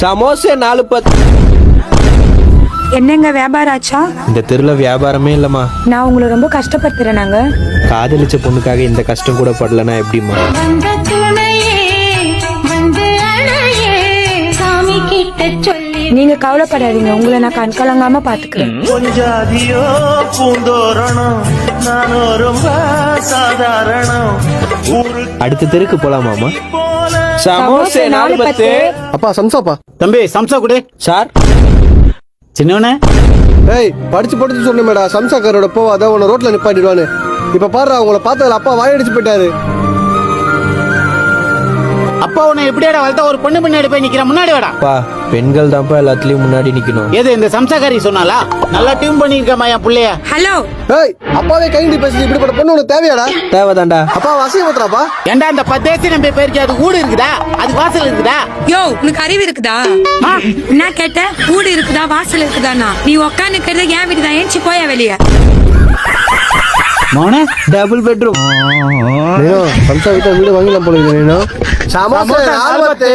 சமோசா 4-10. என்னங்க வியாபாரம் ஆச்சா? இந்த தெருல வியாபாரமே இல்லம்மா. நான் உங்களை ரொம்ப கஷ்டப்படுத்துறேனாங்க. காதலிச்ச பொண்ணுக்காக இந்த கஷ்டம் கூட படலனா எப்படிமா? நீங்க கவலைப்படாதீங்க, உங்களை நான் கண் கலங்காம பாத்துக்கிறேன். கொஞ்சாதியோ பூந்தோரணம் நானும் ரொம்ப சாதாரணம். அடுத்த தெருக்கு போலாமாமா? சமோசா 4-10. அப்பா சம்சாப்பா. தம்பி சம்சா குடு சார். சின்னவனே. ஏய் படிச்சு சொன்னேடா சம்சாக்காரோட போவாத உன்னை ரோட்ல நிப்பாட்டிடுவான்னு. இப்ப பாரு உங்களை பார்த்ததுல அப்பா வாயடிச்சு போயிட்டாரு. அப்பா உன்னை எப்படியாடா வளர்த்தா ஒரு பொண்ணு பின்னாடி போய் நிக்கிற முன்னாடி வாடா. பா பெண்கள் தான்ப்பா எல்லாத்துலயும் முன்னாடி நிக்கணும். ஏது இந்த சம்சாக்காரி சொன்னாலா? நல்லா டியூன் பண்ணிருக்கமா என் புள்ளைய. ஹலோ. ஏய் அப்பாவே கைண்டி பேசி இப்படிப்பட்ட பொண்ணு உனக்கு தேவையாடா? தேவைதான்டா. அப்பா அசிங்கப்படுத்துறாப்பா. ஏண்டா அந்த 10 ஏசி நம்பி போயிருக்கே, அது ஊடு இருக்குதா? அது வாசல் இருக்குதா? யோ உனக்கு அறிவு இருக்குதா? என்ன கேட்ட? ஊடு இருக்குதா வாசல் இருக்குதானா? நீ உட்காந்துக்கிறது என் வீடு தான். ஏஞ்சி போயா வெளியே. மோனே டபுள் பெட்ரூம். நீனோ சம்சா கிட்ட வீடு வாங்கிலாம் போல இருக்கு. நீனோ சமோசா 4-10.